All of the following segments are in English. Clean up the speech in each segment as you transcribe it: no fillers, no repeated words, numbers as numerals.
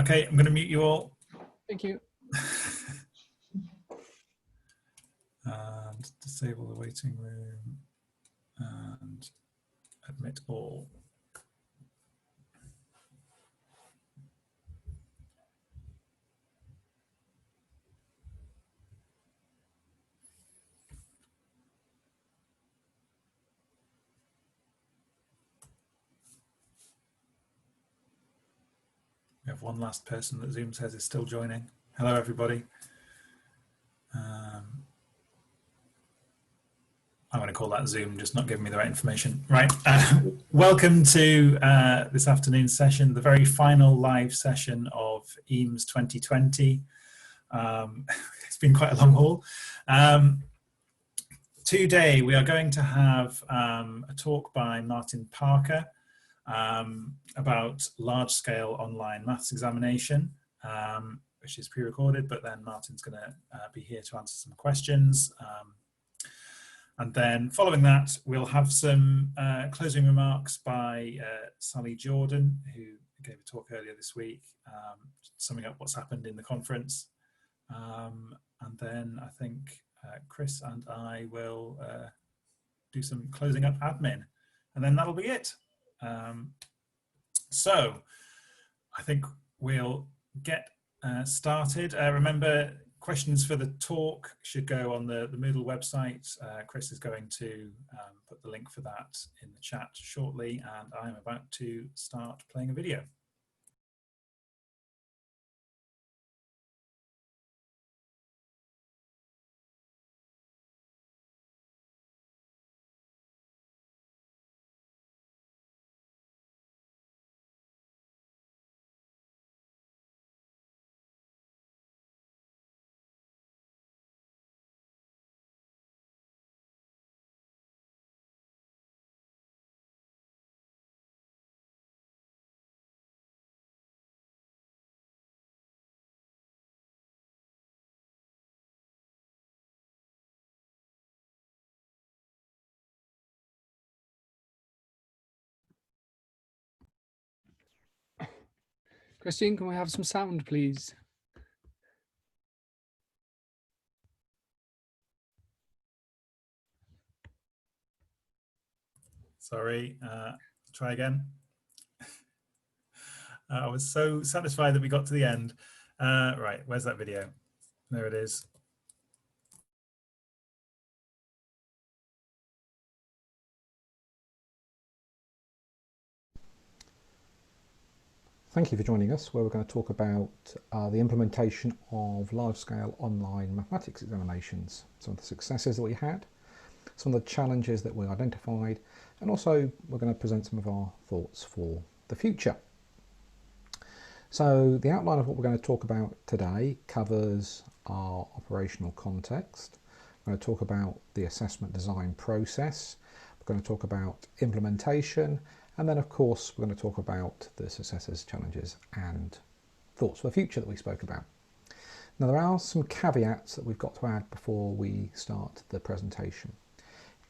Okay, I'm going to mute you all. Thank you. And disable the waiting room and admit all. We have one last person that Zoom says is still joining. Hello, everybody. I'm going to call that Zoom, just not giving me the right information. Right. Welcome to this afternoon's session, the very final live session of EAMS 2020. It's been quite a long haul. Today, we are going to have a talk by Martin Parker about large-scale online maths examination, which is pre-recorded, but then Martin's going to be here to answer some questions. And then following that, we'll have some closing remarks by Sally Jordan, who gave a talk earlier this week, summing up what's happened in the conference. And then I think Chris and I will do some closing up admin, and then that'll be it. So I think we'll get started. Remember, questions for the talk should go on the Moodle website. Chris is going to put the link for that in the chat shortly, and I'm about to start playing a video. Christine, can we have some sound, please? Sorry, try again. I was so satisfied that we got to the end. Right, where's that video? There it is. Thank you for joining us, where we're going to talk about the implementation of large-scale online mathematics examinations, some of the successes that we had, some of the challenges that we identified, and also we're going to present some of our thoughts for the future. So the outline of what we're going to talk about today covers our operational context. We're going to talk about the assessment design process. We're going to talk about implementation. And then, of course, we're going to talk about the successes, challenges, and thoughts for the future that we spoke about. Now, there are some caveats that we've got to add before we start the presentation.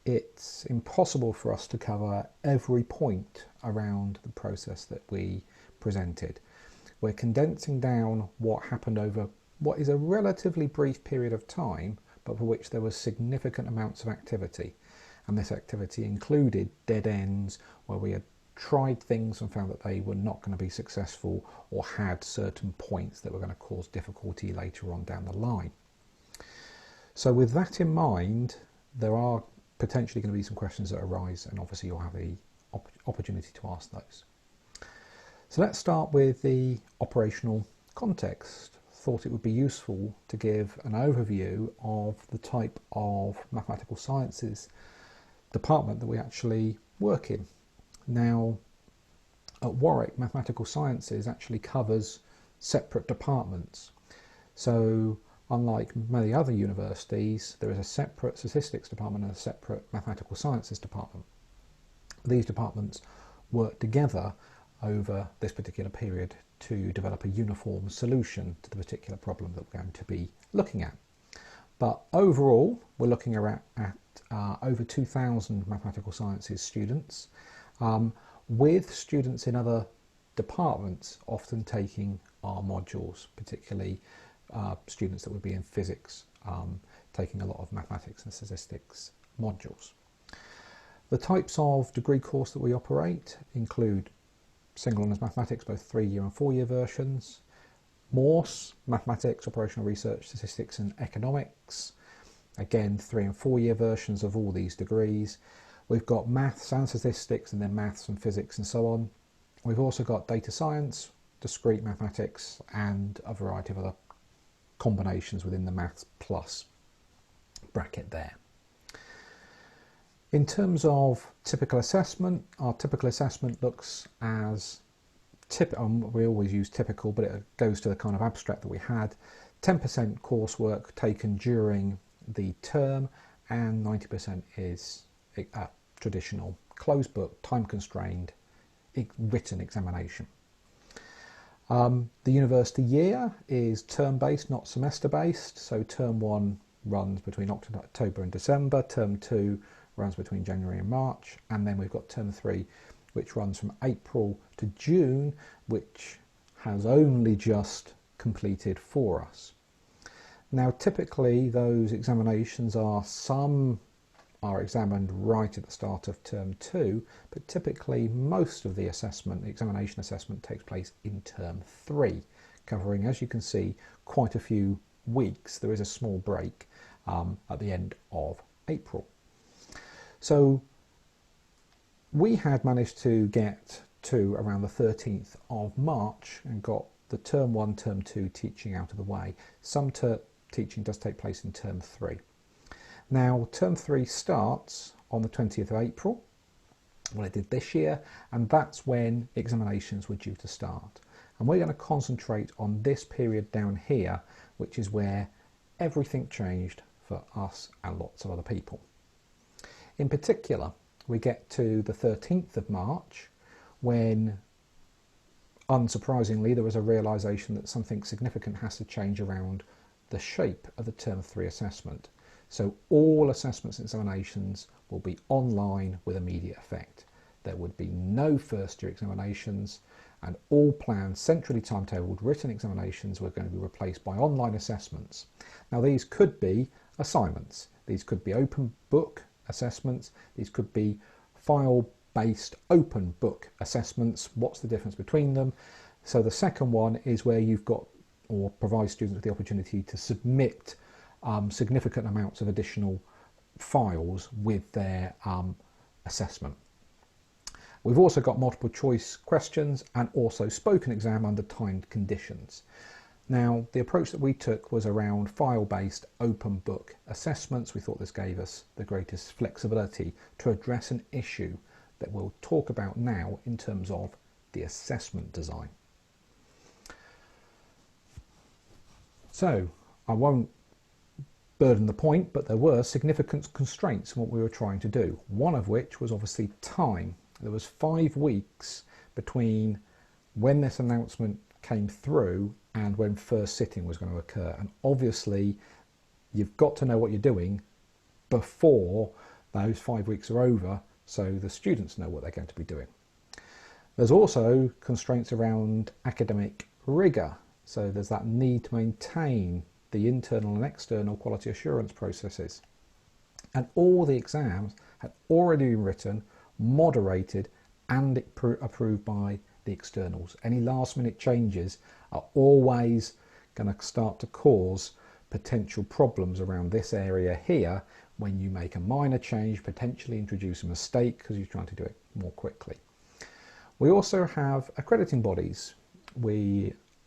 It's impossible for us to cover every point around the process that we presented. We're condensing down what happened over what is a relatively brief period of time, but for which there was significant amounts of activity. And this activity included dead ends where we had tried things and found that they were not going to be successful or had certain points that were going to cause difficulty later on down the line. So with that in mind, there are potentially going to be some questions that arise, and obviously you'll have the opportunity to ask those. So let's start with the operational context. Thought it would be useful to give an overview of the type of mathematical sciences department that we actually work in. Now, at Warwick, mathematical sciences actually covers separate departments. So unlike many other universities, there is a separate statistics department and a separate mathematical sciences department. These departments work together over this particular period to develop a uniform solution to the particular problem that we're going to be looking at. But overall, we're looking at over 2,000 mathematical sciences students, with students in other departments often taking our modules, particularly students that would be in physics, taking a lot of mathematics and statistics modules. The types of degree course that we operate include single honours mathematics, both 3-year and 4-year versions, Morse, mathematics, operational research, statistics and economics, again 3 and 4-year versions of all these degrees. We've got maths and statistics, and then maths and physics and so on. We've also got data science, discrete mathematics and a variety of other combinations within the maths plus bracket there. In terms of typical assessment, our typical assessment looks as we always use typical, but it goes to the kind of abstract that we had. 10% coursework taken during the term, and 90% is traditional closed book, time constrained, written examination. The university year is term based, not semester based. So term 1 runs between October and December, term 2 runs between January and March, and then we've got term 3 which runs from April to June, which has only just completed for us. Now typically those examinations some are examined right at the start of term 2, but typically most of the examination assessment takes place in term 3, covering, as you can see, quite a few weeks. There is a small break at the end of April. So we had managed to get to around the 13th of March and got the term 1, term 2 teaching out of the way. Some teaching does take place in term 3. Now term 3 starts on the 20th of April, well it did this year, and that's when examinations were due to start. And we're going to concentrate on this period down here, which is where everything changed for us and lots of other people. In particular, we get to the 13th of March when, unsurprisingly, there was a realisation that something significant has to change around the shape of the term 3 assessment. So all assessments and examinations will be online with immediate effect. There would be no first year examinations, and all planned centrally timetabled written examinations were going to be replaced by online assessments. Now these could be assignments, these could be open book assessments, these could be file-based open book assessments. What's the difference between them? So the second one is where you've got, or provide students with the opportunity to submit significant amounts of additional files with their assessment. We've also got multiple choice questions and also spoken exam under timed conditions. Now the approach that we took was around file-based open book assessments. We thought this gave us the greatest flexibility to address an issue that we'll talk about now in terms of the assessment design. So I won't burden the point, but there were significant constraints in what we were trying to do, one of which was obviously time. There was 5 weeks between when this announcement came through and when first sitting was going to occur, and obviously you've got to know what you're doing before those 5 weeks are over, so the students know what they're going to be doing. There's also constraints around academic rigour, so there's that need to maintain the internal and external quality assurance processes, and all the exams had already been written, moderated and approved by the externals. Any last minute changes are always going to start to cause potential problems around this area here when you make a minor change, potentially introduce a mistake because you're trying to do it more quickly. We also have accrediting bodies.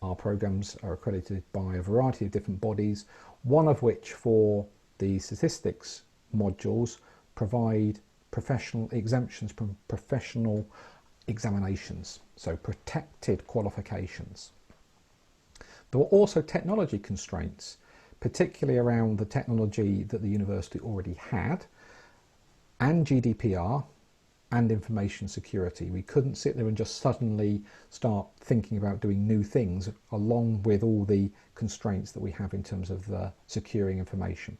Our programs are accredited by a variety of different bodies, one of which for the statistics modules provide professional exemptions from professional examinations, so protected qualifications. There were also technology constraints, particularly around the technology that the university already had, and GDPR and information security. We couldn't sit there and just suddenly start thinking about doing new things along with all the constraints that we have in terms of securing information.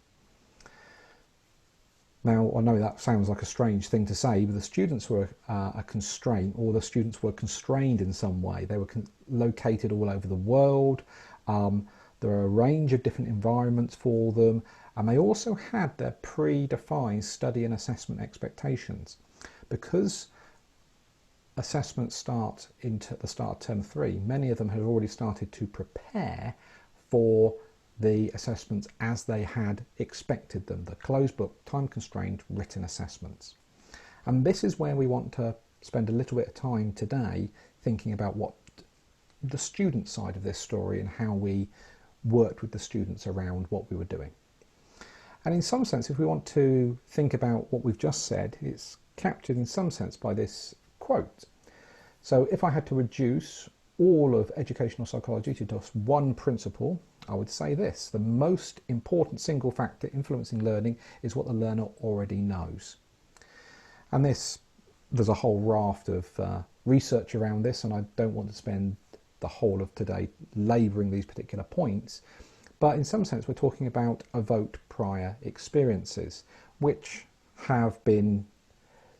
Now, I know that sounds like a strange thing to say, but the students were a constraint, or the students were constrained in some way. They were located all over the world. There are a range of different environments for them, and they also had their predefined study and assessment expectations. Because assessments start at the start of term 3, many of them had already started to prepare for the assessments as they had expected them, the closed book, time constrained written assessments. And this is where we want to spend a little bit of time today thinking about what the student side of this story and how we worked with the students around what we were doing. And in some sense, if we want to think about what we've just said, it's captured in some sense by this quote. So if I had to reduce all of educational psychology to just one principle, I would say this: the most important single factor influencing learning is what the learner already knows. And there's a whole raft of research around this, and I don't want to spend the whole of today labouring these particular points, but in some sense we're talking about evoked prior experiences, which have been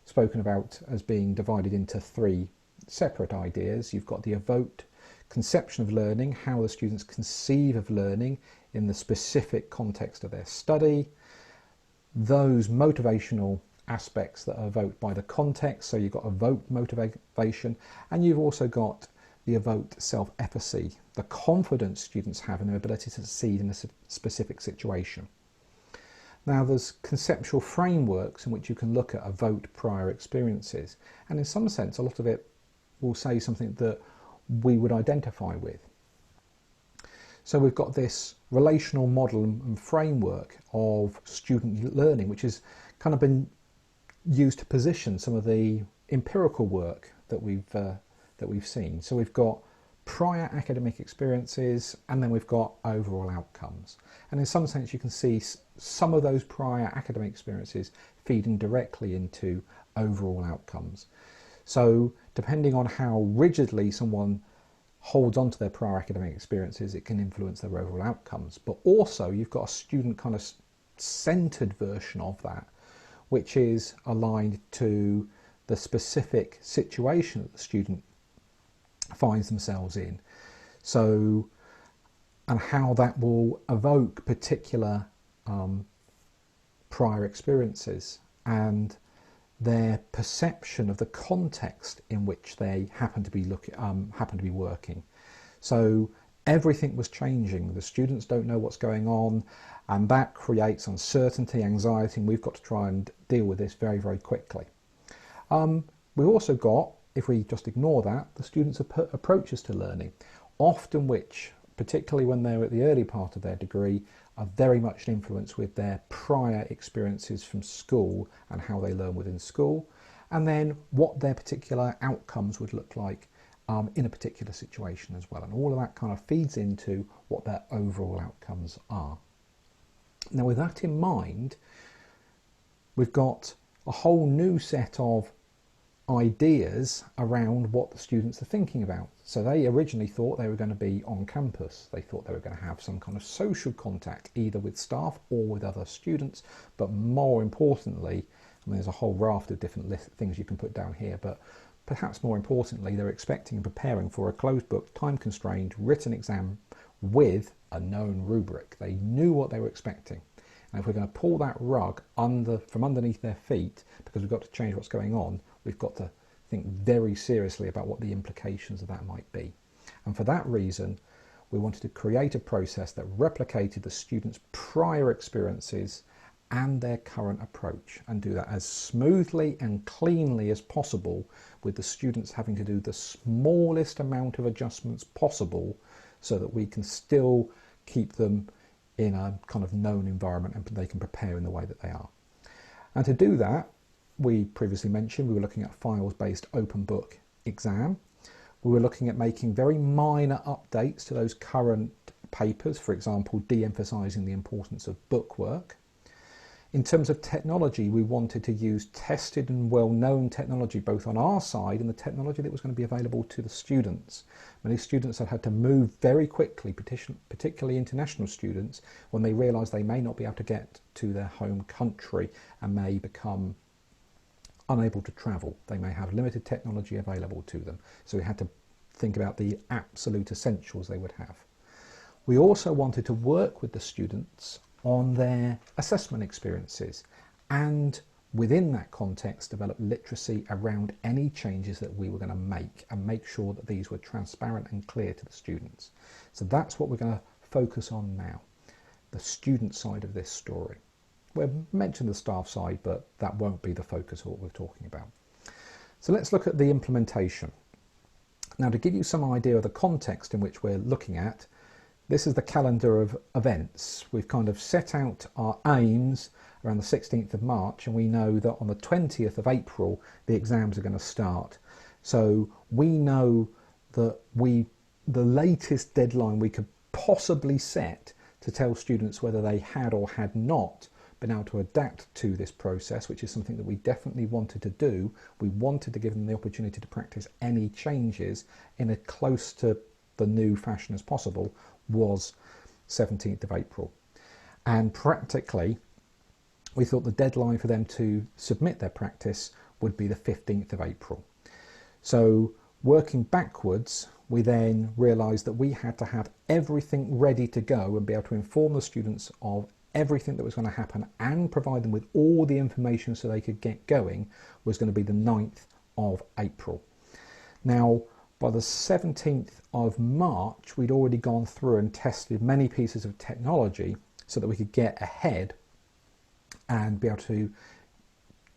spoken about as being divided into 3 separate ideas. You've got the evoked conception of learning, how the students conceive of learning in the specific context of their study, those motivational aspects that are evoked by the context, so you've got evoked motivation, and you've also got the evoked self-efficacy, the confidence students have in their ability to succeed in a specific situation. Now, there's conceptual frameworks in which you can look at evoked prior experiences, and in some sense a lot of it will say something that we would identify with. So we've got this relational model and framework of student learning, which has kind of been used to position some of the empirical work that we've seen. So we've got prior academic experiences, and then we've got overall outcomes. And in some sense you can see some of those prior academic experiences feeding directly into overall outcomes. So depending on how rigidly someone holds on to their prior academic experiences, it can influence their overall outcomes. But also you've got a student kind of centered version of that, which is aligned to the specific situation that the student finds themselves in. So, and how that will evoke particular prior experiences and their perception of the context in which they happen to be working. So everything was changing. The students don't know what's going on, and that creates uncertainty, anxiety, and we've got to try and deal with this very, very quickly. We've also got, if we just ignore that, the students' approaches to learning, often which, particularly when they're at the early part of their degree, are very much influenced with their prior experiences from school and how they learn within school, and then what their particular outcomes would look like in a particular situation as well. And all of that kind of feeds into what their overall outcomes are. Now, with that in mind, we've got a whole new set of ideas around what the students are thinking about. So they originally thought they were going to be on campus. They thought they were going to have some kind of social contact, either with staff or with other students. But more importantly, I mean, there's a whole raft of different things you can put down here, but perhaps more importantly, they're expecting and preparing for a closed book, time-constrained, written exam with a known rubric. They knew what they were expecting. And if we're going to pull that rug from underneath their feet, because we've got to change what's going on, we've got to think very seriously about what the implications of that might be. And for that reason, we wanted to create a process that replicated the students' prior experiences and their current approach, and do that as smoothly and cleanly as possible, with the students having to do the smallest amount of adjustments possible so that we can still keep them in a kind of known environment and they can prepare in the way that they are. And to do that, we previously mentioned we were looking at files-based open book exam. We were looking at making very minor updates to those current papers, for example, de-emphasising the importance of book work. In terms of technology, we wanted to use tested and well-known technology both on our side and the technology that was going to be available to the students. Many students have had to move very quickly, particularly international students, when they realise they may not be able to get to their home country and may become unable to travel. They may have limited technology available to them. So we had to think about the absolute essentials they would have. We also wanted to work with the students on their assessment experiences and within that context develop literacy around any changes that we were going to make and make sure that these were transparent and clear to the students. So that's what we're going to focus on now, the student side of this story. We'll mention the staff side, but that won't be the focus of what we're talking about. So let's look at the implementation. Now, to give you some idea of the context in which we're looking at, this is the calendar of events. We've kind of set out our aims around the 16th of March, and we know that on the 20th of April, the exams are going to start. So we know that the latest deadline we could possibly set to tell students whether they had or had not been able to adapt to this process, which is something that we definitely wanted to do. We wanted to give them the opportunity to practice any changes in as close to the new fashion as possible, was 17th of April. And practically, we thought the deadline for them to submit their practice would be the 15th of April. So working backwards, we then realised that we had to have everything ready to go and be able to inform the students of everything that was going to happen and provide them with all the information so they could get going was going to be the 9th of April. Now, by the 17th of March, we'd already gone through and tested many pieces of technology so that we could get ahead and be able to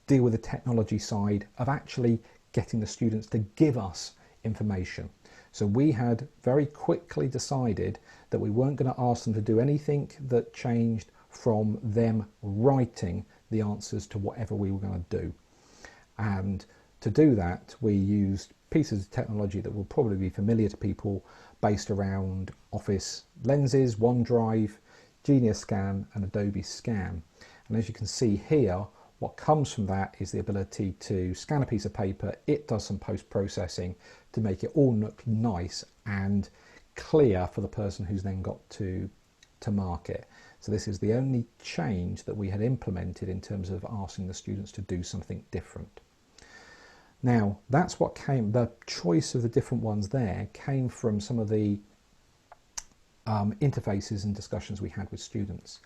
deal with the technology side of actually getting the students to give us information. So we had very quickly decided that we weren't going to ask them to do anything that changed from them writing the answers to whatever we were going to do. And to do that, we used pieces of technology that will probably be familiar to people based around Office lenses, OneDrive, Genius Scan and Adobe Scan. And as you can see here, what comes from that is the ability to scan a piece of paper. It does some post-processing to make it all look nice and clear for the person who's then got to mark it. So this is the only change that we had implemented in terms of asking the students to do something different. Now, that's what came, the choice of the different ones there came from some of the interfaces and discussions we had with students,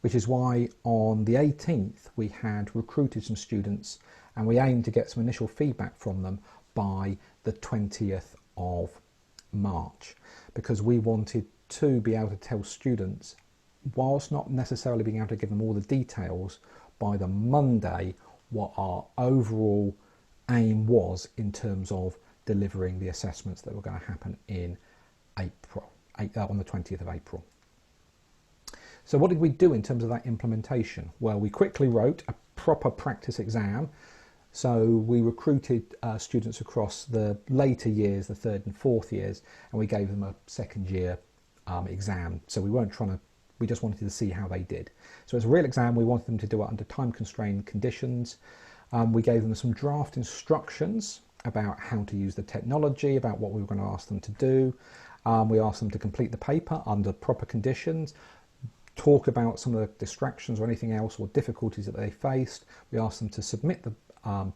which is why on the 18th we had recruited some students and we aimed to get some initial feedback from them by the 20th of March, because we wanted to be able to tell students, whilst not necessarily being able to give them all the details, by the Monday what our overall aim was in terms of delivering the assessments that were going to happen in April, on the 20th of April. So what did we do in terms of that implementation? Well, we quickly wrote a proper practice exam. So we recruited students across the later years, the 3rd and 4th years, and we gave them a second year exam. So we weren't trying to, we just wanted to see how they did. So it's a real exam. We wanted them to do it under time constrained conditions. We gave them some draft instructions about how to use the technology, about what we were going to ask them to do. We asked them to complete the paper under proper conditions, talk about some of the distractions or anything else or difficulties that they faced. We asked them to submit the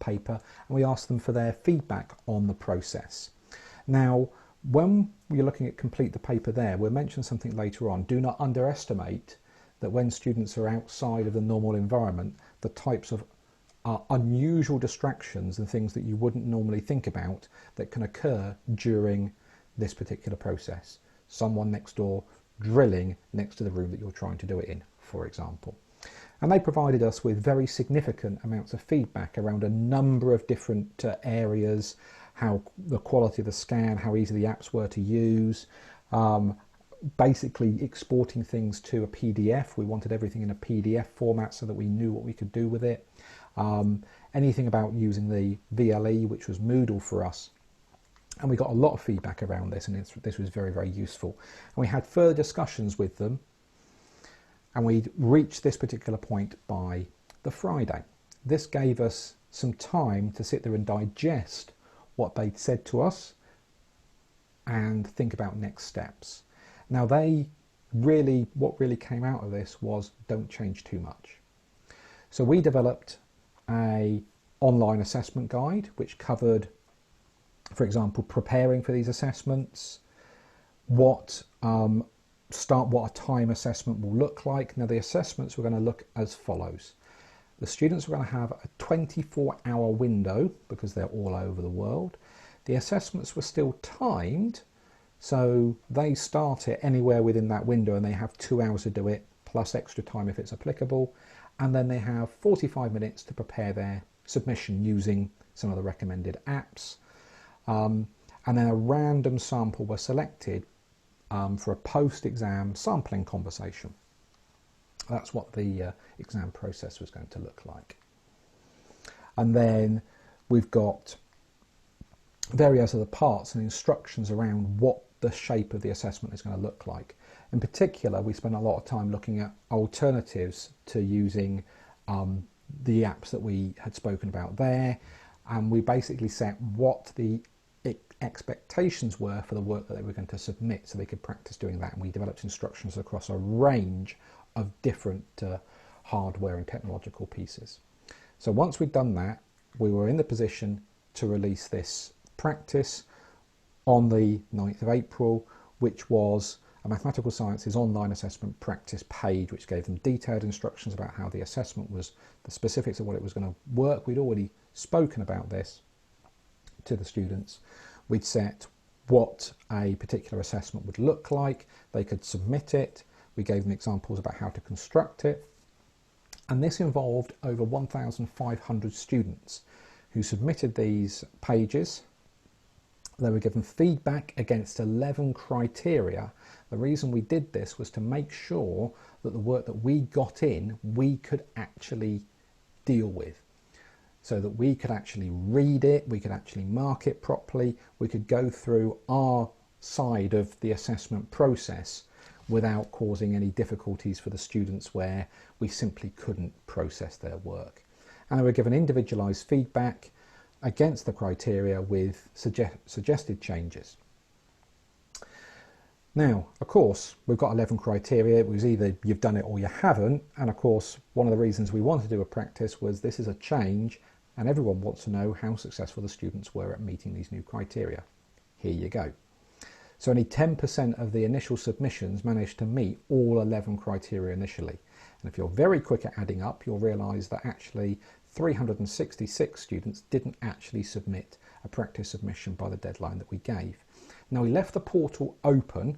paper, and we asked them for their feedback on the process. Now, when you're looking at complete the paper there, we'll mention something later on. Do not underestimate that when students are outside of the normal environment, the types of unusual distractions and things that you wouldn't normally think about that can occur during this particular process. Someone next door drilling next to the room that you're trying to do it in, for example. And they provided us with very significant amounts of feedback around a number of different areas, how the quality of the scan, how easy the apps were to use, basically exporting things to a PDF. We wanted everything in a PDF format so that we knew what we could do with it. Anything about using the VLE, which was Moodle for us. And we got a lot of feedback around this, and this was very, very useful. And we had further discussions with them, and we reached this particular point by the Friday. This gave us some time to sit there and digest what they'd said to us and think about next steps. Now what really came out of this was don't change too much. So we developed a online assessment guide which covered, for example, preparing for these assessments, what a time assessment will look like. Now the assessments were going to look as follows. The students were going to have a 24-hour window because they're all over the world. The assessments were still timed, so they start it anywhere within that window and they have 2 hours to do it, plus extra time if it's applicable. And then they have 45 minutes to prepare their submission using some of the recommended apps. And then a random sample were selected for a post-exam sampling conversation. That's what the exam process was going to look like. And then we've got various other parts and instructions around what the shape of the assessment is going to look like. In particular, we spent a lot of time looking at alternatives to using the apps that we had spoken about there, and we basically set what the expectations were for the work that they were going to submit so they could practice doing that, and we developed instructions across a range of different hardware and technological pieces. So once we'd done that, we were in the position to release this practice on the 9th of April, which was a Mathematical Sciences online assessment practice page, which gave them detailed instructions about how the assessment was, the specifics of what it was going to work. We'd already spoken about this to the students. We'd set what a particular assessment would look like. They could submit it. We gave them examples about how to construct it. And this involved over 1,500 students who submitted these pages. They were given feedback against 11 criteria. The reason we did this was to make sure that the work that we got in, we could actually deal with. So that we could actually read it, we could actually mark it properly, we could go through our side of the assessment process without causing any difficulties for the students where we simply couldn't process their work. And they were given individualised feedback against the criteria with suggested changes. Now, of course, we've got 11 criteria. It was either you've done it or you haven't. And of course, one of the reasons we wanted to do a practice was this is a change and everyone wants to know how successful the students were at meeting these new criteria. Here you go. So only 10% of the initial submissions managed to meet all 11 criteria initially. And if you're very quick at adding up, you'll realise that actually 366 students didn't actually submit a practice submission by the deadline that we gave. Now, we left the portal open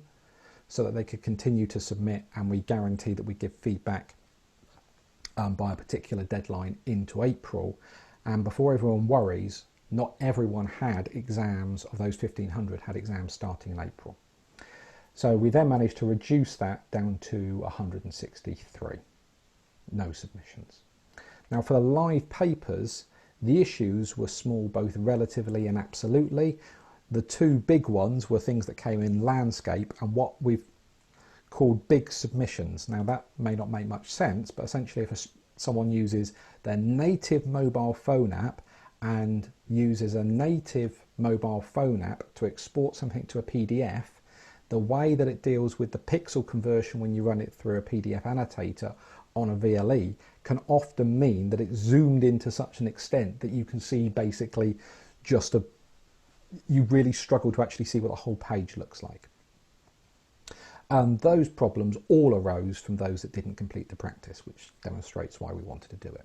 so that they could continue to submit, and we guarantee that we give feedback by a particular deadline into April. And before everyone worries, not everyone had exams, of those 1,500 had exams starting in April. So we then managed to reduce that down to 163, no submissions. Now for the live papers, the issues were small both relatively and absolutely. The two big ones were things that came in landscape and what we've called big submissions. Now that may not make much sense, but essentially if someone uses their native mobile phone app and uses a native mobile phone app to export something to a PDF, the way that it deals with the pixel conversion when you run it through a PDF annotator on a VLE can often mean that it's zoomed in to such an extent that you can see basically just you really struggle to actually see what the whole page looks like. And those problems all arose from those that didn't complete the practice, which demonstrates why we wanted to do it.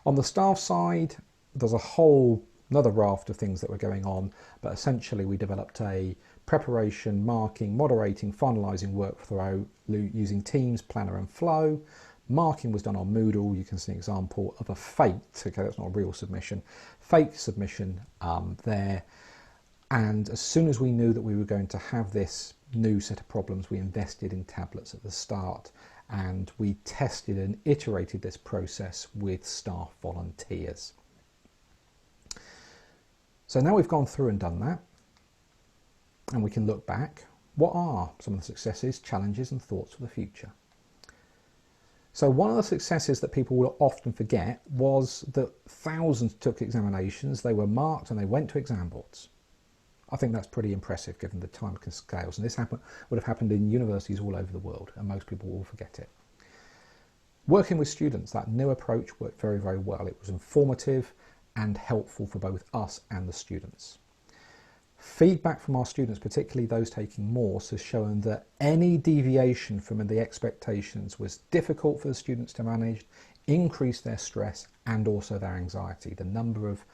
On the staff side, there's another raft of things that were going on, but essentially we developed a preparation, marking, moderating, finalising workflow using Teams, Planner and Flow. Marking was done on Moodle. You can see an example of a faked, okay, that's not a real submission, fake submission there. And as soon as we knew that we were going to have this new set of problems, we invested in tablets at the start and we tested and iterated this process with staff volunteers. So now we've gone through and done that, and we can look back. What are some of the successes, challenges and thoughts for the future? So one of the successes that people will often forget was that thousands took examinations, they were marked and they went to exam boards. I think that's pretty impressive given the time scales, and this would have happened in universities all over the world, and most people will forget it. Working with students, that new approach worked very, very well. It was informative and helpful for both us and the students. Feedback from our students, particularly those taking Morse, has shown that any deviation from the expectations was difficult for the students to manage, increased their stress and also their anxiety. The number of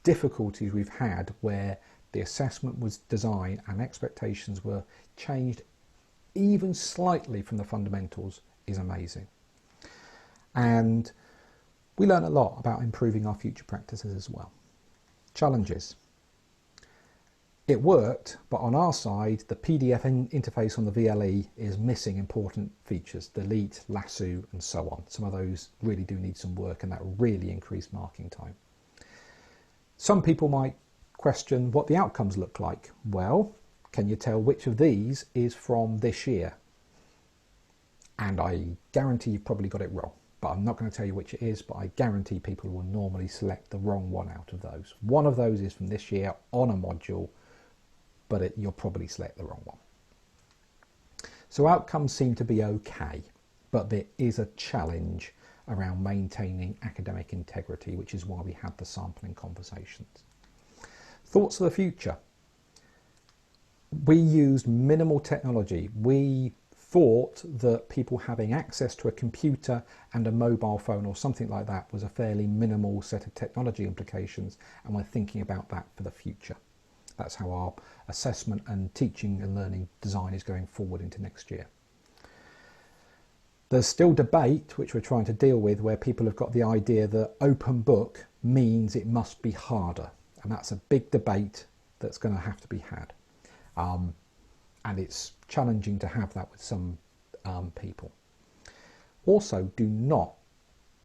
difficulties we've had where the assessment was designed and expectations were changed even slightly from the fundamentals is amazing. And we learn a lot about improving our future practices as well. Challenges. It worked, but on our side, the PDF interface on the VLE is missing important features, delete, lasso, and so on. Some of those really do need some work, and that really increased marking time. Some people might question what the outcomes look like. Well, can you tell which of these is from this year? And I guarantee you've probably got it wrong, but I'm not going to tell you which it is, but I guarantee people will normally select the wrong one out of those. One of those is from this year on a module, but you'll probably select the wrong one. So outcomes seem to be okay, but there is a challenge around maintaining academic integrity, which is why we had the sampling conversations. Thoughts of the future. We used minimal technology. We thought that people having access to a computer and a mobile phone or something like that was a fairly minimal set of technology implications, and we're thinking about that for the future. That's how our assessment and teaching and learning design is going forward into next year. There's still debate, which we're trying to deal with, where people have got the idea that open book means it must be harder. And that's a big debate that's going to have to be had. And it's challenging to have that with some people. Also, do not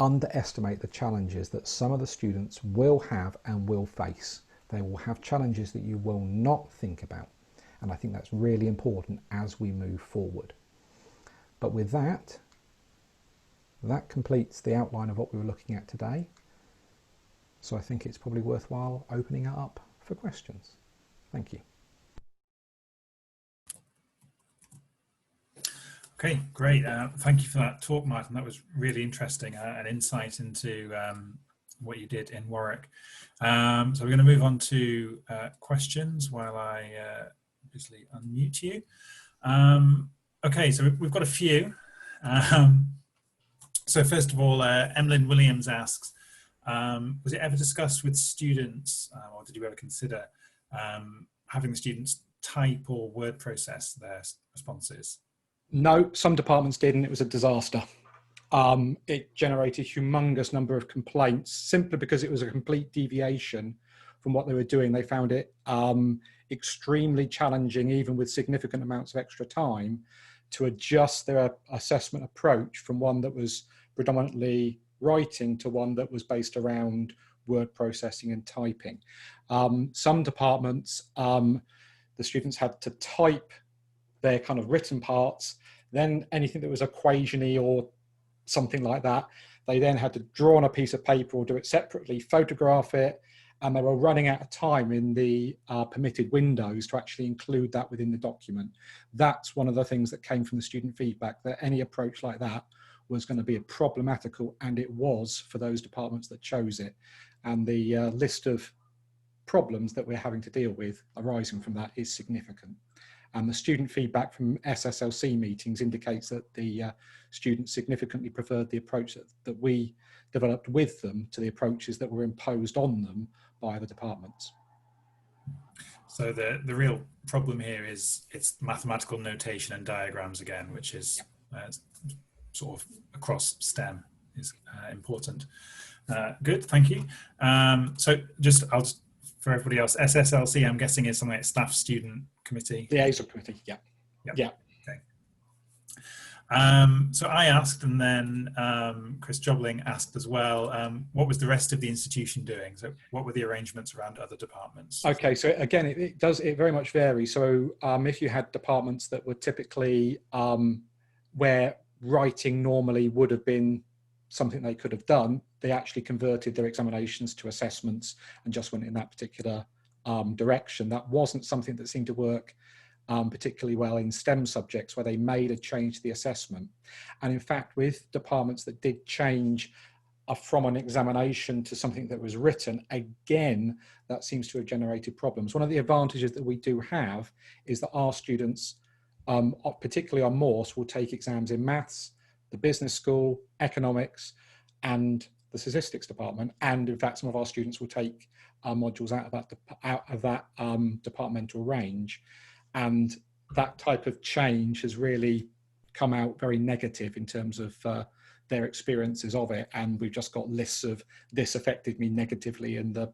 underestimate the challenges that some of the students will have and will face. They will have challenges that you will not think about. And I think that's really important as we move forward. But with that, that completes the outline of what we were looking at today. So I think it's probably worthwhile opening it up for questions. Thank you. Okay, great. Thank you for that talk, Martin. That was really interesting, an insight into what you did in Warwick. So we're going to move on to questions while I obviously unmute you. Okay, so we've got a few. So first of all, Emlyn Williams asks, was it ever discussed with students, or did you ever consider having the students type or word process their responses? No, some departments did, and it was a disaster. It generated a humongous number of complaints simply because it was a complete deviation from what they were doing. They found it extremely challenging, even with significant amounts of extra time, to adjust their assessment approach from one that was predominantly writing to one that was based around word processing and typing. Some departments, the students had to type their kind of written parts, then anything that was equation-y or something like that, they then had to draw on a piece of paper or do it separately, photograph it, and they were running out of time in the permitted windows to actually include that within the document. That's one of the things that came from the student feedback, that any approach like that was going to be problematical, and it was for those departments that chose it. And the list of problems that we're having to deal with arising from that is significant. And the student feedback from SSLC meetings indicates that the students significantly preferred the approach that we developed with them to the approaches that were imposed on them by the departments. So the real problem here is it's mathematical notation and diagrams again, which is sort of across STEM is important. Good, thank you. So I'll just for everybody else, SSLC, I'm guessing is something like Staff Student Committee. Liaison Committee, yeah. Yep. Yeah. Okay. So I asked, and then Chris Jobling asked as well, what was the rest of the institution doing? So what were the arrangements around other departments? Okay, so again, it very much varies. So if you had departments that were typically where writing normally would have been something they could have done, they actually converted their examinations to assessments and just went in that particular direction. That wasn't something that seemed to work particularly well in STEM subjects, where they made a change to the assessment. And in fact, with departments that did change from an examination to something that was written, again, that seems to have generated problems. One of the advantages that we do have is that our students, particularly on Morse, will take exams in maths, the business school, economics, and the statistics department. And in fact, some of our students will take modules out of that departmental range. And that type of change has really come out very negative in terms of their experiences of it. And we've just got lists of this affected me negatively in the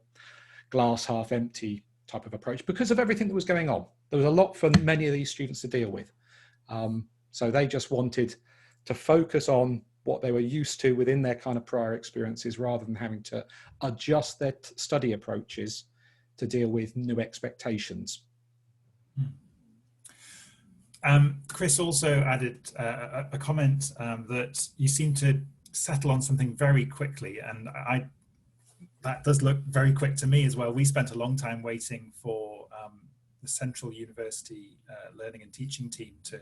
glass half empty type of approach because of everything that was going on. There was a lot for many of these students to deal with. So they just wanted to focus on what they were used to within their kind of prior experiences, rather than having to adjust their study approaches to deal with new expectations. Chris also added a comment that you seem to settle on something very quickly, and that does look very quick to me as well. We spent a long time waiting for the Central University Learning and Teaching team to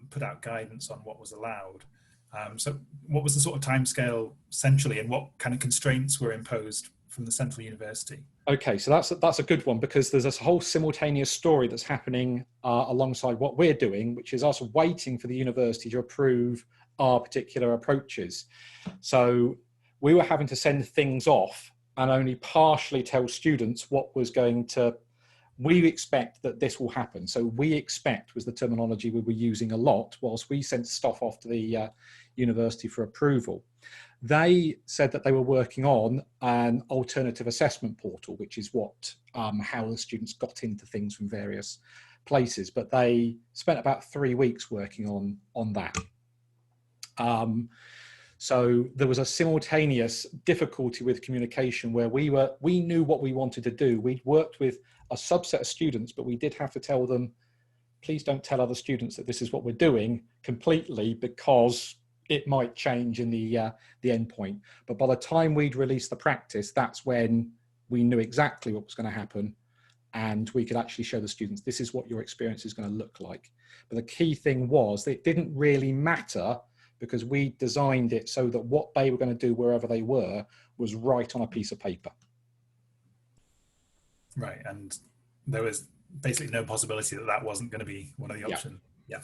put out guidance on what was allowed. So what was the sort of timescale centrally, and what kind of constraints were imposed from the Central University? Okay, so that's a good one, because there's this whole simultaneous story that's happening alongside what we're doing, which is us waiting for the university to approve our particular approaches. So we were having to send things off and only partially tell students what was going to, we expect that this will happen. So we expect was the terminology we were using a lot whilst we sent stuff off to the university for approval. They said that they were working on an alternative assessment portal, which is what how the students got into things from various places. But they spent about 3 weeks working on that. So there was a simultaneous difficulty with communication where we knew what we wanted to do. We'd worked with a subset of students, but we did have to tell them, please don't tell other students that this is what we're doing completely, because it might change in the end point. But by the time we'd released the practice, that's when we knew exactly what was going to happen, and we could actually show the students, this is what your experience is going to look like. But the key thing was that it didn't really matter, because we designed it so that what they were going to do wherever they were was right on a piece of paper. Right, and there was basically no possibility that that wasn't going to be one of the options. Yeah.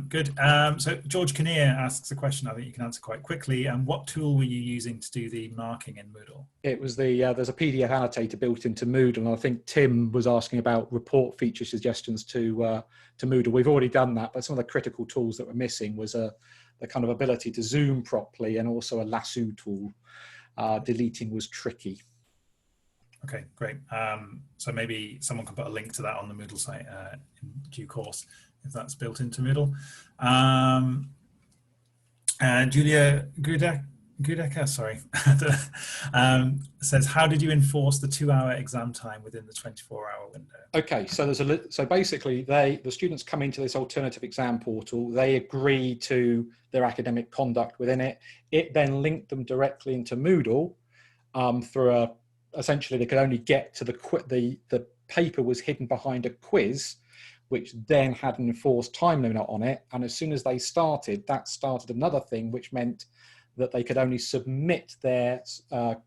Good. So George Kinnear asks a question I think you can answer quite quickly. What tool were you using to do the marking in Moodle? It was there's a PDF annotator built into Moodle, and I think Tim was asking about report feature suggestions to Moodle. We've already done that, but some of the critical tools that were missing was the kind of ability to zoom properly, and also a lasso tool. Deleting was tricky. Okay, great. So maybe someone can put a link to that on the Moodle site in due course, if that's built into Moodle. Julia Gudecker, sorry, says, how did you enforce the 2-hour exam time within the 24-hour window? Okay, so so basically the students come into this alternative exam portal, they agree to their academic conduct within it. It then linked them directly into Moodle through essentially they could only get to the paper was hidden behind a quiz, which then had an enforced time limit on it. And as soon as they started, that started another thing, which meant that they could only submit their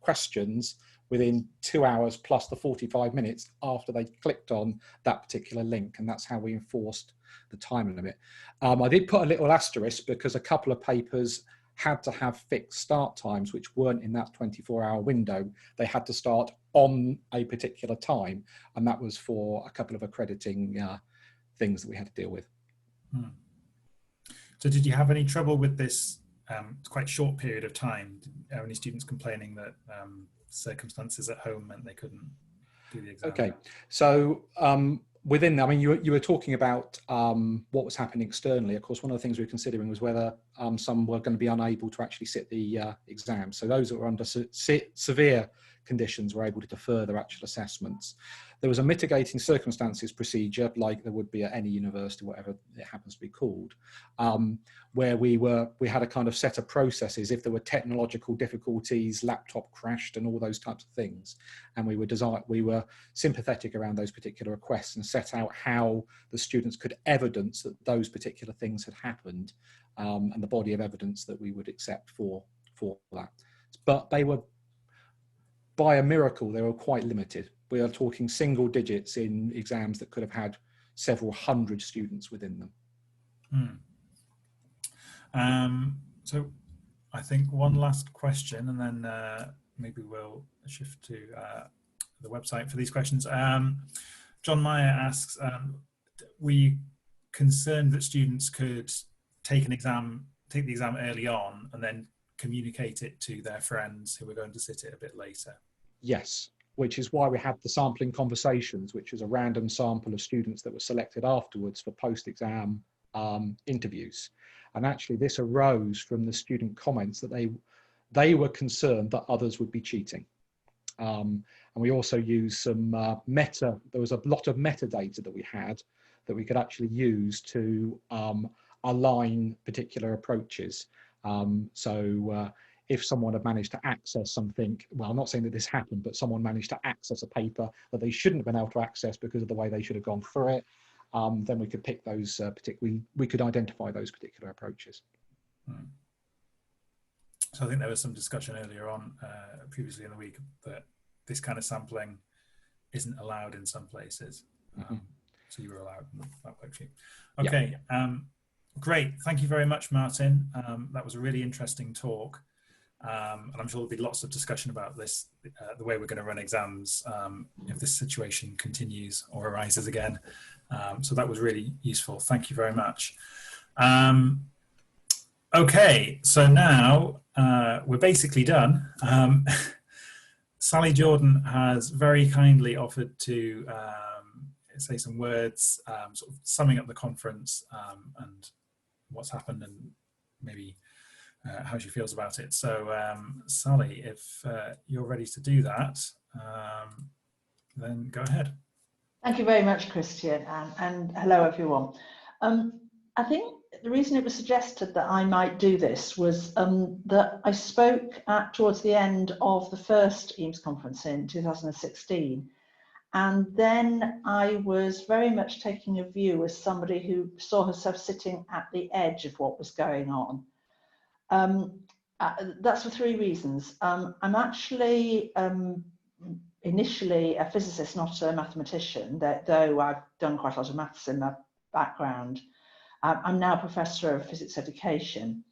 questions within 2 hours plus the 45 minutes after they clicked on that particular link. And that's how we enforced the time limit. I did put a little asterisk because a couple of papers had to have fixed start times, which weren't in that 24-hour window. They had to start on a particular time. And that was for a couple of accrediting things that we had to deal with. So did you have any trouble with this quite short period of time? Are any students complaining that circumstances at home meant they couldn't do the exam? Okay, so within, I mean, you were talking about what was happening externally. Of course, one of the things we were considering was whether some were going to be unable to actually sit the exam. So those that were under severe conditions were able to defer their actual assessments. There was a mitigating circumstances procedure, like there would be at any university, whatever it happens to be called, where we had a kind of set of processes if there were technological difficulties, laptop crashed, and all those types of things. And we were sympathetic around those particular requests and set out how the students could evidence that those particular things had happened, and the body of evidence that we would accept for that. But they were, by a miracle, they were quite limited. We are talking single digits in exams that could have had several hundred students within them. So I think one last question, and then maybe we'll shift to the website for these questions. John Meyer asks, were you concerned that students could take the exam early on and then communicate it to their friends who were going to sit it a bit later? Yes, which is why we had the sampling conversations, which was a random sample of students that were selected afterwards for post-exam interviews. And actually this arose from the student comments that they were concerned that others would be cheating. And we also used some there was a lot of metadata that we had that we could actually use to align particular approaches. If someone had managed to access something, well, I'm not saying that this happened, but someone managed to access a paper that they shouldn't have been able to access because of the way they should have gone through it, then we could pick those we could identify those particular approaches. So I think there was some discussion earlier on, previously in the week, that this kind of sampling isn't allowed in some places. So you were allowed, and that worked for you. Okay, yeah. Great. Thank you very much, Martin. That was a really interesting talk. And I'm sure there'll be lots of discussion about this, the way we're going to run exams if this situation continues or arises again. So that was really useful. Thank you very much. Okay, so now we're basically done. Sally Jordan has very kindly offered to say some words, sort of summing up the conference and what's happened and maybe how she feels about it. So Sally, if you're ready to do that, then go ahead. Thank you very much, Christian, and hello everyone. I think the reason it was suggested that I might do this was that I spoke towards the end of the first EAMS conference in 2016, and then I was very much taking a view as somebody who saw herself sitting at the edge of what was going on. That's for three reasons. I'm actually initially a physicist, not a mathematician, though I've done quite a lot of maths in my background. I'm now a professor of physics education.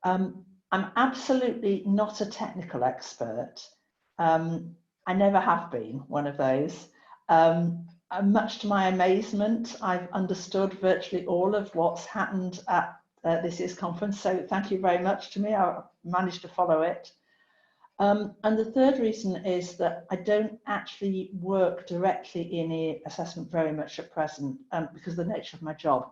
I'm absolutely not a technical expert. I never have been one of those. Much to my amazement, I've understood virtually all of what's happened at this year's conference, so thank you very much to me. I managed to follow it. And the third reason is that I don't actually work directly in assessment very much at present because of the nature of my job.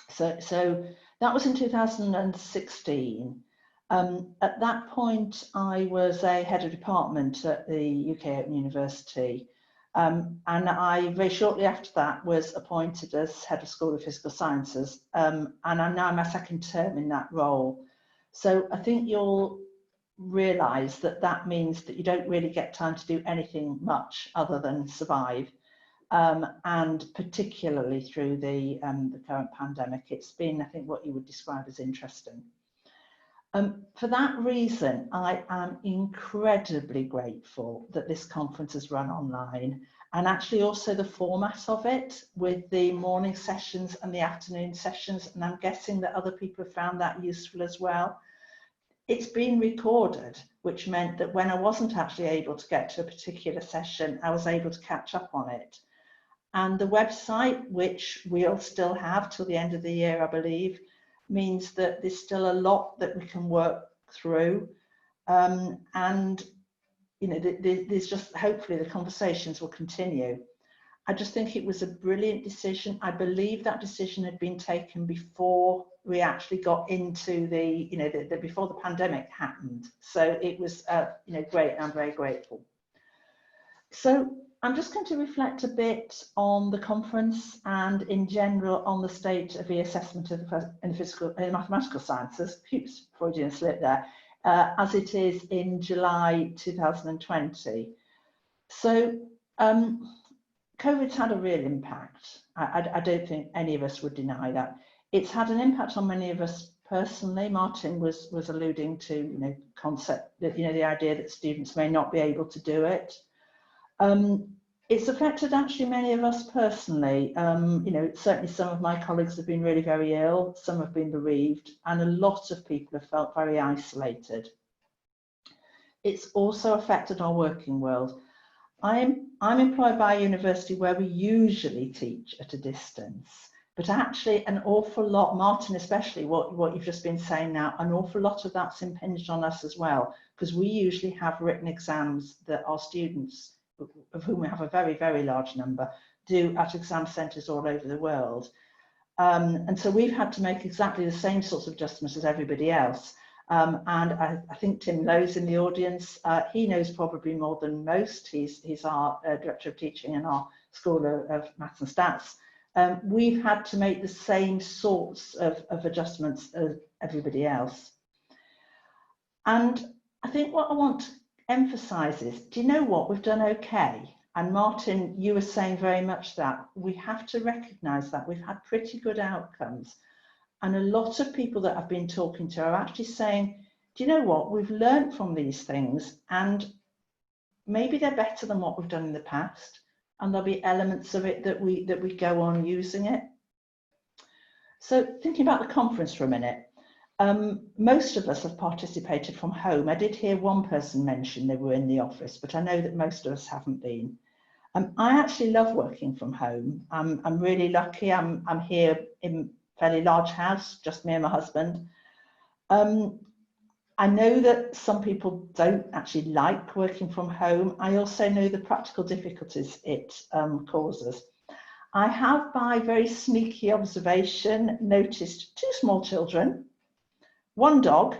So that was in 2016. At that point, I was a head of department at the UK Open University. And I, very shortly after that, was appointed as head of School of Physical Sciences. And I'm now in my second term in that role. So I think you'll realise that that means that you don't really get time to do anything much other than survive. And particularly through the current pandemic, it's been, I think, what you would describe as interesting. For that reason, I am incredibly grateful that this conference is run online, and actually also the format of it with the morning sessions and the afternoon sessions, and I'm guessing that other people have found that useful as well. It's been recorded, which meant that when I wasn't actually able to get to a particular session, I was able to catch up on it. And the website, which we'll still have till the end of the year, I believe, means that there's still a lot that we can work through. And, you know, there's just, hopefully the conversations will continue. I just think it was a brilliant decision. I believe that decision had been taken before we actually got into the, before the pandemic happened. So it was, great, and I'm very grateful. So I'm just going to reflect a bit on the conference and in general on the state of the assessment of in mathematical sciences, oops, Freudian slip there, as it is in July 2020. So COVID's had a real impact. I don't think any of us would deny that. It's had an impact on many of us personally. Martin was alluding to, the idea that students may not be able to do it. It's affected actually many of us personally. Certainly some of my colleagues have been really very ill, some have been bereaved, and a lot of people have felt very isolated. It's also affected our working world. I'm employed by a university where we usually teach at a distance, but actually an awful lot, Martin especially, what you've just been saying now, an awful lot of that's impinged on us as well, because we usually have written exams that our students, of whom we have a very, very large number, do at exam centres all over the world. And so we've had to make exactly the same sorts of adjustments as everybody else. And I think Tim Lowe's in the audience. He knows probably more than most. He's our Director of Teaching in our School of Maths and Stats. We've had to make the same sorts of adjustments as everybody else. And I think what I want to emphasise is, do you know what? We've done okay. And Martin, you were saying very much that. We have to recognise that. We've had pretty good outcomes. And a lot of people that I've been talking to are actually saying, do you know what, we've learned from these things and maybe they're better than what we've done in the past, and there'll be elements of it that we go on using it. So thinking about the conference for a minute, most of us have participated from home. I did hear one person mention they were in the office, but I know that most of us haven't been. I actually love working from home. I'm really lucky. I'm here in fairly large house, just me and my husband. I know that some people don't actually like working from home. I also know the practical difficulties it causes. I have, by very sneaky observation, noticed 2 small children, 1 dog,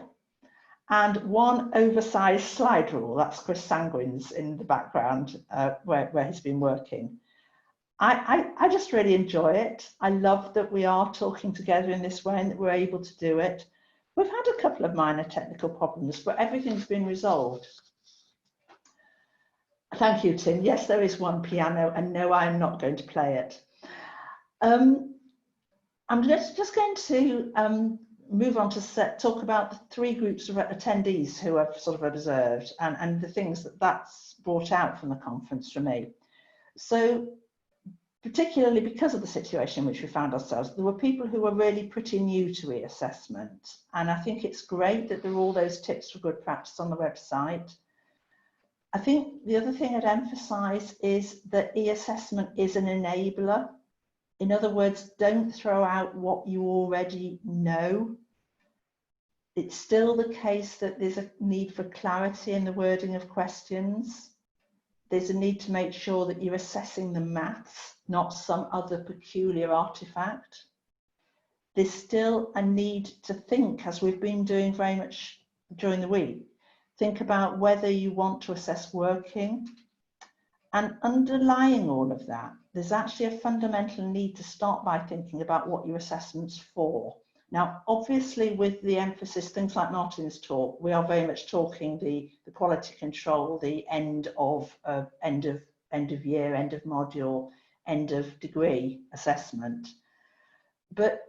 and 1 oversized slide rule. That's Chris Sanguine's in the background where he's been working. I just really enjoy it. I love that we are talking together in this way and that we're able to do it. We've had a couple of minor technical problems, but everything's been resolved. Thank you, Tim. Yes, there is 1 piano, and no, I'm not going to play it. I'm just going to move on to talk about the 3 groups of attendees who have sort of observed and the things that's brought out from the conference for me. So, particularly because of the situation in which we found ourselves, there were people who were really pretty new to e-assessment. And I think it's great that there are all those tips for good practice on the website. I think the other thing I'd emphasise is that e-assessment is an enabler. In other words, don't throw out what you already know. It's still the case that there's a need for clarity in the wording of questions. There's a need to make sure that you're assessing the maths, not some other peculiar artifact. There's still a need to think, as we've been doing very much during the week, think about whether you want to assess working. And underlying all of that, there's actually a fundamental need to start by thinking about what your assessment's for. Now, obviously, with the emphasis, things like Martin's talk, we are very much talking the quality control, the end of year, end of module, end of degree assessment. But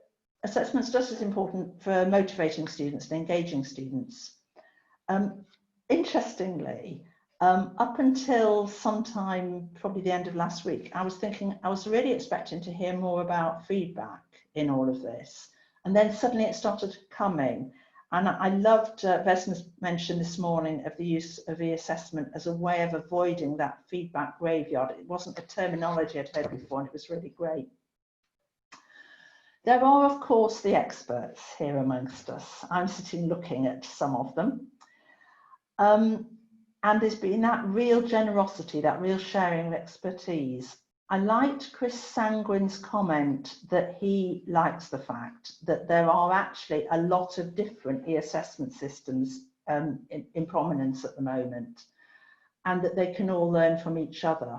assessment's just as important for motivating students and engaging students. Interestingly, up until sometime, probably the end of last week, I was really expecting to hear more about feedback in all of this. And then suddenly it started coming. And I loved Vesna's mention this morning of the use of e-assessment as a way of avoiding that feedback graveyard. It wasn't a terminology I'd heard before, and it was really great. There are, of course, the experts here amongst us. I'm sitting looking at some of them. And there's been that real generosity, that real sharing of expertise. I liked Chris Sanguin's comment that he likes the fact that there are actually a lot of different e-assessment systems in prominence at the moment, and that they can all learn from each other.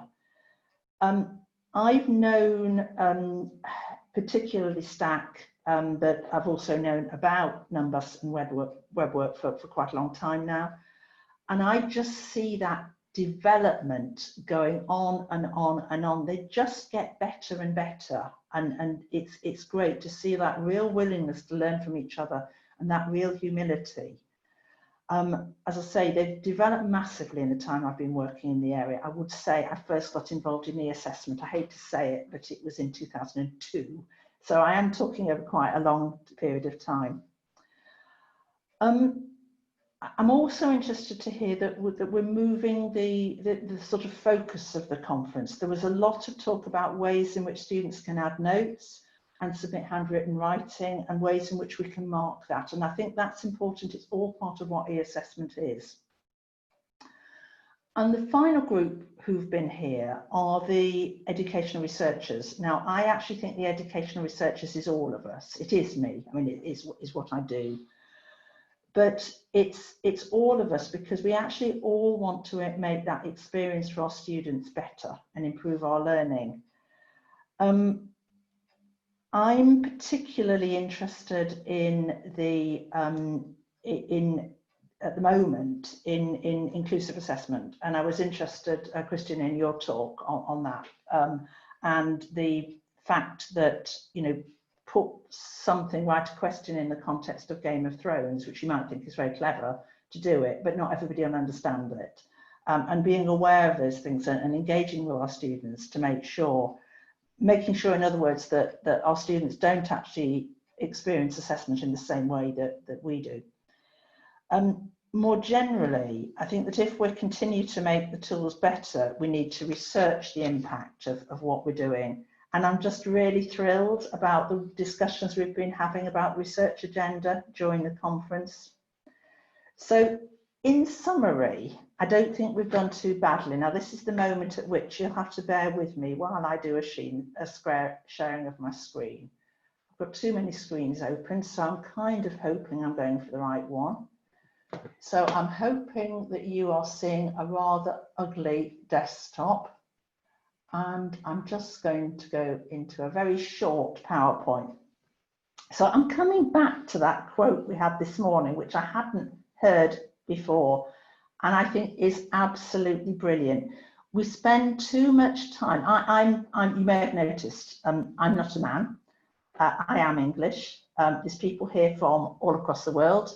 I've known particularly Stack, but I've also known about Numbus and WebWork for quite a long time now. And I just see that development going on and on and on. They just get better and better. And it's great to see that real willingness to learn from each other and that real humility. As I say, they've developed massively in the time I've been working in the area. I would say I first got involved in the assessment. I hate to say it, but it was in 2002. So I am talking over quite a long period of time. I'm also interested to hear that we're moving the sort of focus of the conference. There was a lot of talk about ways in which students can add notes and submit handwritten writing, and ways in which we can mark that. And I think that's important. It's all part of what e-assessment is. And the final group who've been here are the educational researchers. Now, I actually think the educational researchers is all of us. It is me. I mean, it is what I do. But it's all of us, because we actually all want to make that experience for our students better and improve our learning. I'm particularly interested in the at the moment in inclusive assessment, and I was interested, Christian, in your talk on that, and the fact that, you know, write a question in the context of Game of Thrones, which you might think is very clever to do it, but not everybody will understand it, and being aware of those things and engaging with our students to making sure, in other words, that our students don't actually experience assessment in the same way that we do. More generally, I think that if we continue to make the tools better, we need to research the impact of what we're doing. And I'm just really thrilled about the discussions we've been having about research agenda during the conference. So in summary, I don't think we've done too badly. Now, this is the moment at which you'll have to bear with me while I do a sharing of my screen. I've got too many screens open, so I'm kind of hoping I'm going for the right one. So I'm hoping that you are seeing a rather ugly desktop. And I'm just going to go into a very short PowerPoint. So I'm coming back to that quote we had this morning, which I hadn't heard before, and I think is absolutely brilliant. We spend too much time. You may have noticed, I'm not a man. I am English. There's people here from all across the world.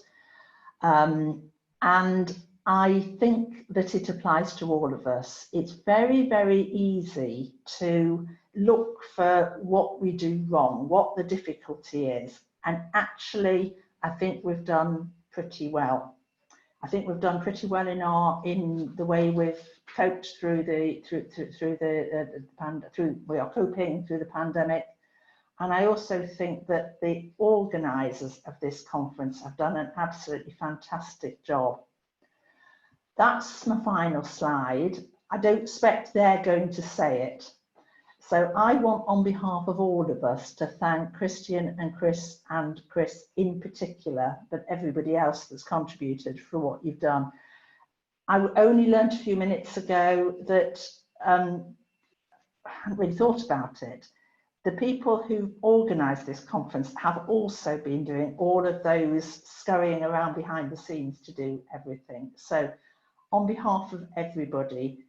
And I think that it applies to all of us. It's very, very easy to look for what we do wrong, what the difficulty is. And actually, I think we've done pretty well. I think we've done pretty well in the way we've coped through we are coping through the pandemic. And I also think that the organisers of this conference have done an absolutely fantastic job. That's my final slide. I don't expect they're going to say it. So I want, on behalf of all of us, to thank Christian and Chris in particular, but everybody else that's contributed for what you've done. I only learned a few minutes ago that I hadn't really thought about it. The people who organised this conference have also been doing all of those scurrying around behind the scenes to do everything. So on behalf of everybody,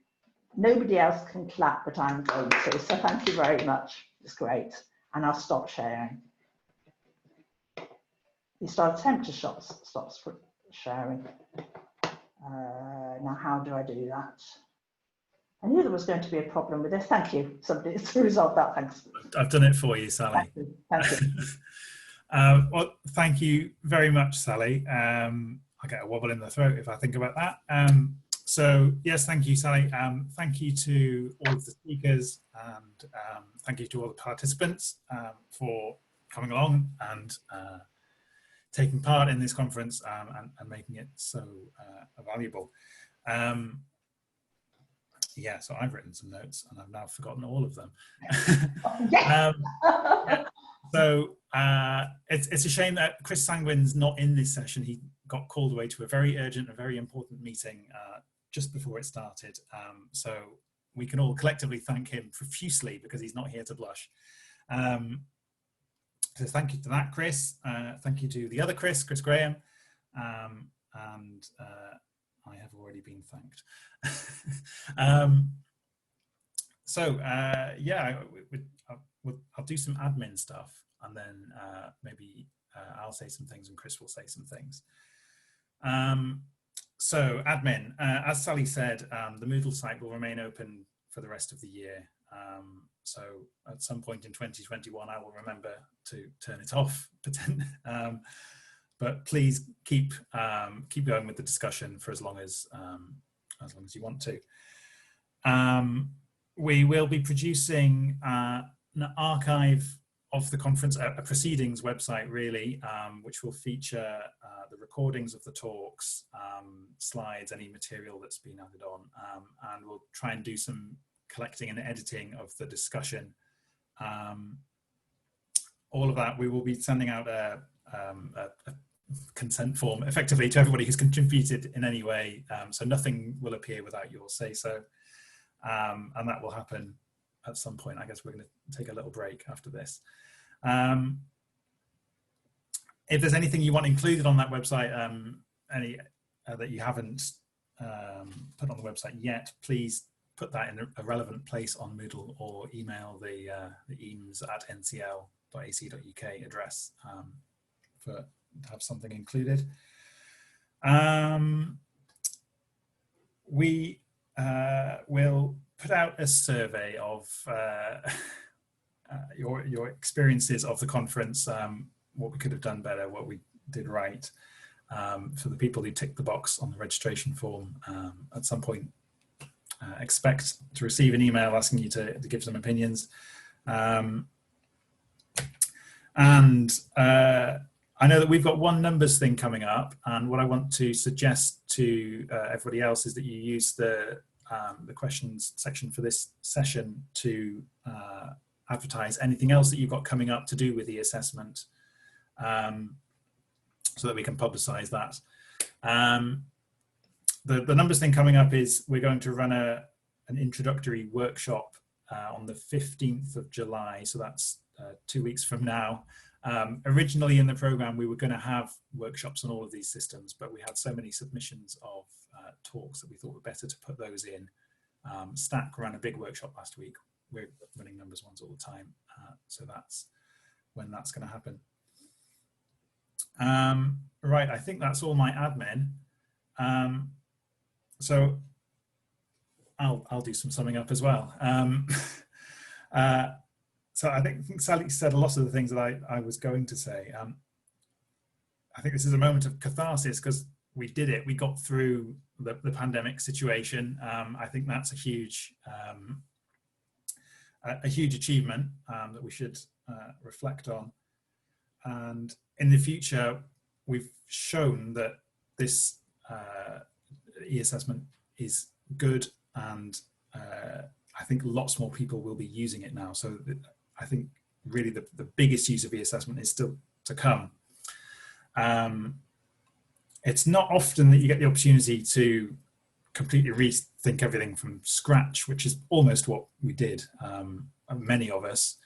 nobody else can clap, but I'm going to. So thank you very much. It's great. And I'll stop sharing. You start attempt to stop sharing. Now, how do I do that? I knew there was going to be a problem with this. Thank you. Somebody to resolve that. Thanks. I've done it for you, Sally. Thank you. Thank you. Well, thank you very much, Sally. I get a wobble in the throat if I think about that. So yes, thank you, Sally. Thank you to all of the speakers, and thank you to all the participants for coming along and taking part in this conference and making it so valuable. Yeah, so I've written some notes and I've now forgotten all of them. Yes. So it's a shame that Chris Sanguin's not in this session. He got called away to a very urgent and very important meeting just before it started. So we can all collectively thank him profusely because he's not here to blush. So thank you to that, Chris. Thank you to the other Chris Graham. And I have already been thanked. Yeah, I'll do some admin stuff, and then maybe I'll say some things and Chris will say some things. So admin, as Sally said, the Moodle site will remain open for the rest of the year. So at some point in 2021, I will remember to turn it off. But please keep going with the discussion for as long as you want to. We will be producing an archive of the conference, a proceedings website really, which will feature the recordings of the talks, slides, any material that's been added on, and we'll try and do some collecting and editing of the discussion. All of that, we will be sending out a consent form effectively to everybody who's contributed in any way, so nothing will appear without your say so, and that will happen at some point. I guess we're going to take a little break after this. If there's anything you want included on that website, any that you haven't put on the website yet, please put that in a relevant place on Moodle, or email the eames@ncl.ac.uk address to have something included. We will put out a survey of your experiences of the conference, what we could have done better, what we did right, for the people who ticked the box on the registration form. At some point, expect to receive an email asking you to give some opinions. I know that we've got one numbers thing coming up, and what I want to suggest to everybody else is that you use the questions section for this session to advertise anything else that you've got coming up to do with the assessment, so that we can publicize that. The numbers thing coming up is we're going to run an introductory workshop on the 15th of July, so that's 2 weeks from now. Originally in the program, we were going to have workshops on all of these systems, but we had so many submissions of talks that we thought were better to put those in. Stack ran a big workshop last week. We're running numbers ones all the time, so that's when that's going to happen. Right, I think that's all my admin. So I'll do some summing up as well. So I think Sally said a lot of the things that I was going to say. I think this is a moment of catharsis because we did it. We got through the pandemic situation. I think that's a huge achievement that we should reflect on. And in the future, we've shown that this e-assessment is good, and I think lots more people will be using it now. So I think really the biggest use of e-assessment is still to come. It's not often that you get the opportunity to completely rethink everything from scratch, which is almost what we did. Many of us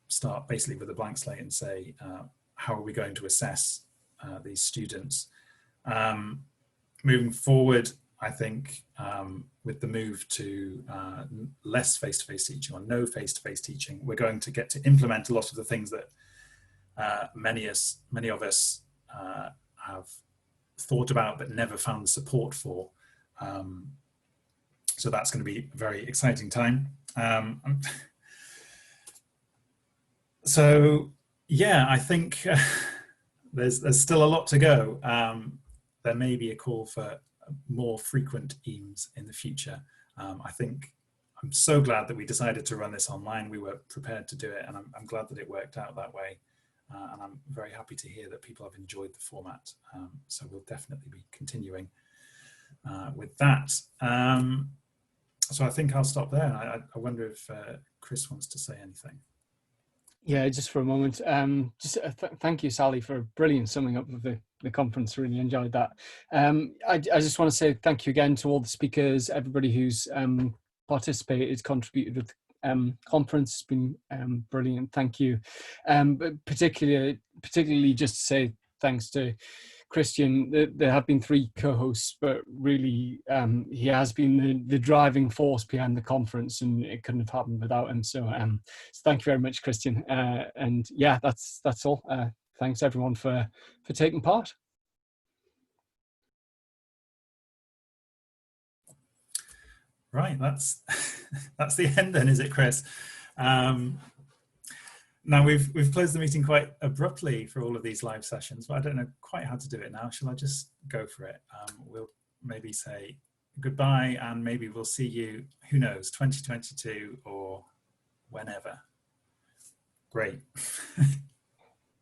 start basically with a blank slate and say, how are we going to assess these students? Moving forward, I think with the move to less face-to-face teaching or no face-to-face teaching, we're going to get to implement a lot of the things that many of us have thought about but never found the support for. So that's going to be a very exciting time. So yeah, I think there's still a lot to go. There may be a call for more frequent EAMS in the future. I think I'm so glad that we decided to run this online. We were prepared to do it, and I'm glad that it worked out that way. And I'm very happy to hear that people have enjoyed the format. So we'll definitely be continuing with that. So I think I'll stop there. I wonder if Chris wants to say anything. Yeah, just for a moment. Thank you, Sally, for a brilliant summing up of the conference. Really enjoyed that. I just want to say thank you again to all the speakers, everybody who's participated, contributed with the conference. It's been brilliant. Thank you. But particularly just to say thanks to Christian. There have been 3 co-hosts, but really he has been the driving force behind the conference, and it couldn't have happened without him. So, so thank you very much, Christian. And yeah, that's all. Thanks everyone for taking part. Right, that's the end then, is it, Chris? Now we've closed the meeting quite abruptly for all of these live sessions, but I don't know quite how to do it now. Shall I just go for it? We'll maybe say goodbye, and maybe we'll see you, who knows, 2022 or whenever. Great.